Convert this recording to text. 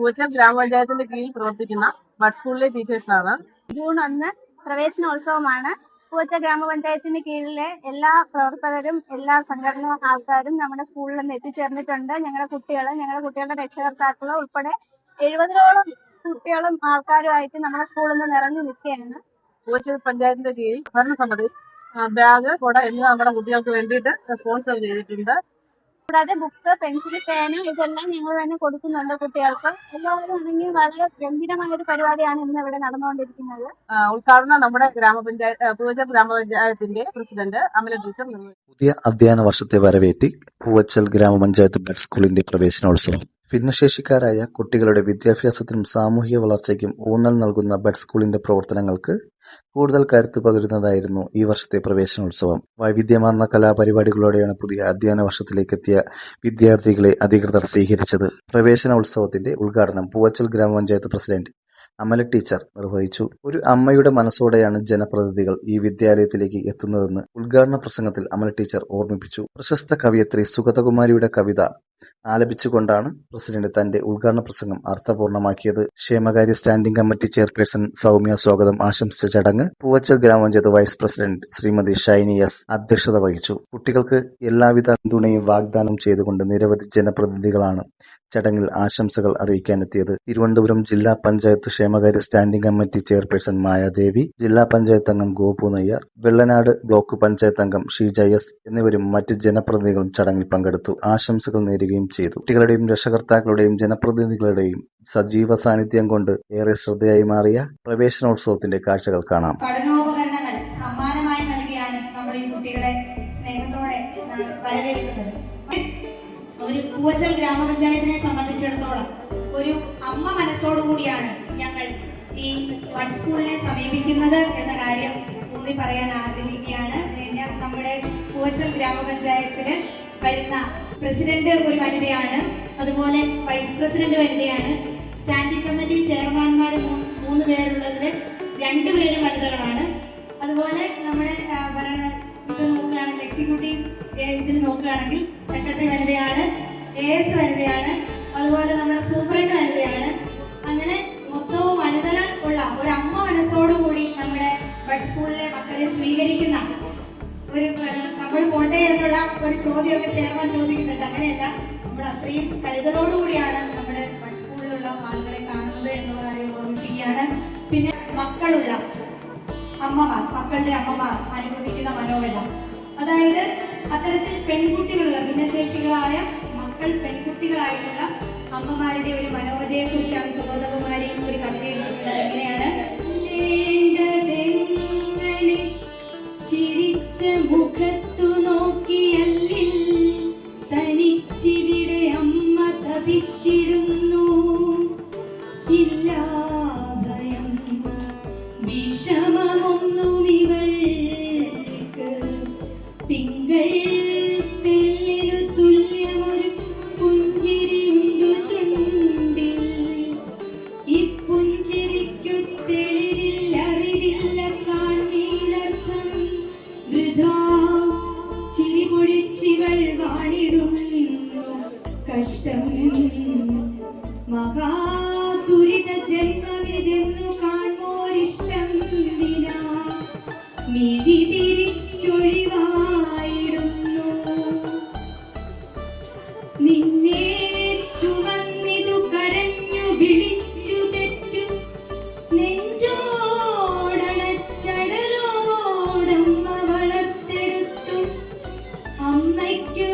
പൂച്ചൽ ഗ്രാമപഞ്ചായത്തിന്റെ കീഴിൽ പ്രവർത്തിക്കുന്ന ബഡ് സ്കൂളിലെ ടീച്ചേഴ്സാണ്. ജൂൺ 1 പ്രവേശനോത്സവമാണ്. പൂച്ചൽ ഗ്രാമപഞ്ചായത്തിന്റെ കീഴിലെ എല്ലാ പ്രവർത്തകരും എല്ലാ സംഘടനാ ആൾക്കാരും നമ്മുടെ സ്കൂളിൽ നിന്ന് എത്തിച്ചേർന്നിട്ടുണ്ട്. ഞങ്ങളുടെ കുട്ടികളുടെ രക്ഷകർത്താക്കളും ഉൾപ്പെടെ 70ഓളം കുട്ടികളും ആൾക്കാരുമായിട്ട് നമ്മുടെ സ്കൂളിൽ നിന്ന് നിറഞ്ഞു നിൽക്കുകയാണ്. പൂച്ചൽ പഞ്ചായത്തിന്റെ കീഴിൽ ഭരണസമിതി ബാഗ്, കുട എന്നിവ നമ്മുടെ കുട്ടികൾക്ക് വേണ്ടിയിട്ട് സ്പോൺസർ ചെയ്തിട്ടുണ്ട്. കൂടാതെ ബുക്ക്, പെൻസിൽ, പേന ഇതെല്ലാം ഞങ്ങൾ തന്നെ കൊടുക്കുന്നുണ്ട് കുട്ടികൾക്ക്. എല്ലാവരും ആണെങ്കിൽ വളരെ ഗംഭീരമായ ഒരു പരിപാടിയാണ് ഇന്ന് ഇവിടെ നടന്നുകൊണ്ടിരിക്കുന്നത്. ഉദ്ഘാടനം നമ്മുടെ പൂച്ചൽ ഗ്രാമപഞ്ചായത്തിന്റെ പ്രസിഡന്റ് അമല ടീച്ചർ നിർവഹിച്ചു. പുതിയ അധ്യയന വർഷത്തെ വരവേറ്റി പൂവച്ചൽ ഗ്രാമപഞ്ചായത്ത് ബഡ് സ്കൂളിന്റെ പ്രവേശനോത്സവം. ഭിന്നശേഷിക്കാരായ കുട്ടികളുടെ വിദ്യാഭ്യാസത്തിനും സാമൂഹിക വളർച്ചയ്ക്കും ഊന്നൽ നൽകുന്ന ബഡ് സ്കൂളിന്റെ പ്രവർത്തനങ്ങൾക്ക് കൂടുതൽ കരുത്ത് പകരുന്നതായിരുന്നു ഈ വർഷത്തെ പ്രവേശനോത്സവം. വൈവിധ്യമാർന്ന കലാപരിപാടികളോടെയാണ് പുതിയ അധ്യയന വർഷത്തിലേക്കെത്തിയ വിദ്യാർത്ഥികളെ അധികൃതർ സ്വീകരിച്ചത്. പ്രവേശനോത്സവത്തിന്റെ ഉദ്ഘാടനം പൂവച്ചൽ ഗ്രാമപഞ്ചായത്ത് പ്രസിഡന്റ് അമല ടീച്ചർ നിർവഹിച്ചു. ഒരു അമ്മയുടെ മനസ്സോടെയാണ് ജനപ്രതിനിധികൾ ഈ വിദ്യാലയത്തിലേക്ക് എത്തുന്നതെന്ന് ഉദ്ഘാടന പ്രസംഗത്തിൽ അമല ടീച്ചർ ഓർമ്മിപ്പിച്ചു. പ്രശസ്ത കവയിത്രി സുഗതകുമാരിയുടെ കവിത ആലപിച്ചുകൊണ്ടാണ് പ്രസിഡന്റ് തന്റെ ഉദ്ഘാടന പ്രസംഗം അർത്ഥപൂർണമാക്കിയത്. ക്ഷേമകാര്യ സ്റ്റാൻഡിംഗ് കമ്മിറ്റി ചെയർപേഴ്സൺ സൗമ്യ സ്വാഗതം ആശംസിച്ച ചടങ്ങ് പൂവച്ചൽ ഗ്രാമപഞ്ചായത്ത് vice president Shrimati Shiny S അധ്യക്ഷത വഹിച്ചു. കുട്ടികൾക്ക് എല്ലാവിധ പിന്തുണയും വാഗ്ദാനം ചെയ്തുകൊണ്ട് നിരവധി ജനപ്രതിനിധികളാണ് ചടങ്ങിൽ ആശംസകൾ അറിയിക്കാനെത്തിയത്. തിരുവനന്തപുരം ജില്ലാ പഞ്ചായത്ത് ക്ഷേമകാര്യ സ്റ്റാൻഡിംഗ് കമ്മിറ്റി ചെയർപേഴ്സൺ മായാദേവി, ജില്ലാ പഞ്ചായത്ത് അംഗം ഗോപു നയ്യർ, വെള്ളനാട് ബ്ലോക്ക് പഞ്ചായത്ത് അംഗം ഷീജ എസ് എന്നിവരും മറ്റ് ജനപ്രതിനിധികളും ചടങ്ങിൽ പങ്കെടുത്തു. ആശംസകൾ നേരുകയും ചെയ്തു. കുട്ടികളുടെയും രക്ഷകർത്താക്കളുടെയും ജനപ്രതിനിധികളുടെയും സജീവ സാന്നിധ്യം കൊണ്ട് ഏറെ ശ്രദ്ധയായി മാറിയ പ്രവേശനോത്സവത്തിന്റെ കാഴ്ചകൾ കാണാം. പഠനോപകരണങ്ങൾ സമ്മാനമായി നൽകിയാണ് നമ്മൾ ഈ കുട്ടികളെ സ്നേഹത്തോടെ വരവേൽക്കുന്നത്. ഒരു പൂവച്ചൽ ഗ്രാമപഞ്ചായത്തിനെ സംബന്ധിച്ചിടത്തോളം ഒരു അമ്മ മനസ്സോടുകൂടിയാണ് ഞങ്ങൾ ഈ ബഡ് സ്കൂളിനെ സമീപിക്കുന്നത് എന്ന കാര്യം ഊന്നി പറയാൻ ആഗ്രഹിക്കുകയാണ്. നമ്മുടെ പൂവച്ചൽ ഗ്രാമപഞ്ചായത്തിന് വരുന്ന പ്രസിഡന്റ് ഒരു വനിതയാണ്, അതുപോലെ വൈസ് പ്രസിഡന്റ് വനിതയാണ്. സ്റ്റാൻഡിംഗ് കമ്മിറ്റി ചെയർമാൻമാർ 3 പേരുള്ളതിൽ 2 പേര് വനിതകളാണ്. അതുപോലെ നമ്മുടെ നോക്കുകയാണെങ്കിൽ എക്സിക്യൂട്ടീവ് ഇതിന് നോക്കുകയാണെങ്കിൽ സെക്രട്ടറി വനിതയാണ്, AS വനിതയാണ്, അതുപോലെ നമ്മുടെ സൂപ്രണ്ട് വനിതയാണ്. അങ്ങനെ മൊത്തവും വനിതകൾ ഉള്ള ഒരു അമ്മ മനസ്സോടുകൂടി നമ്മുടെ ബഡ് സ്കൂളിലെ മക്കളെ സ്വീകരിക്കുന്ന ഒരു നമ്മൾ പോട്ടെ എന്നുള്ള ഒരു ചോദ്യമൊക്കെ ചെയർമാൻ ചോദിക്കുന്നുണ്ട്. അങ്ങനെയല്ല, നമ്മൾ അത്രയും കരുതലോടുകൂടിയാണ് നമ്മുടെ ബഡ് സ്കൂളിലുള്ള ആളുകളെ കാണുന്നത് എന്നുള്ള കാര്യം ഓർമ്മിപ്പിക്കുകയാണ്. പിന്നെ മക്കളുടെ അമ്മമാർ അനുഭവിക്കുന്ന മനോവേദന, അതായത് അത്തരത്തിൽ പെൺകുട്ടികളുള്ള ഭിന്നശേഷികളായ പെൺകുട്ടികളായിട്ടുള്ള അമ്മമാരുടെ ഒരു മനോവധയെ കുറിച്ചാണ് സുഗതകുമാരി ഒരു കവിത എഴുതുന്നത്. എങ്ങനെയാണ്? ചിരിച്ച മുഖത്തു നോക്കിയല്ലിൽ തനിച്ചിവിടെ അമ്മ തപിച്ചിടുന്നു. ഇല്ല ഭയം വിഷമമൊന്നും ഇവൾക്ക്, തിങ്കൾ തെല്ലിനു തുല്യമൊരു പുഞ്ചിരിയുണ്ടു ചുണ്ടിൽ. ഈ പുഞ്ചിരിക്കു തെളിവില്ല, അറിവില്ല, കാൺമീനർത്ഥം വൃഥാ ചിരി പൊഴിച്ചിവൾ വാണിടുന്നു. കഷ്ടം മഹാദുരിത ജന്മമിതെന്നു കാൺമോരിഷ്ടം വിനാ മിഴി തിരിച്ചൊഴിവായിടുന്നു. നിന്നെ ചുമന്നിതു കരഞ്ഞു വിളിച്ചു പെറ്റു നെഞ്ചോടണച്ചടലോടമ്മ വളർത്തെടുത്തു. അമ്മയ്ക്കു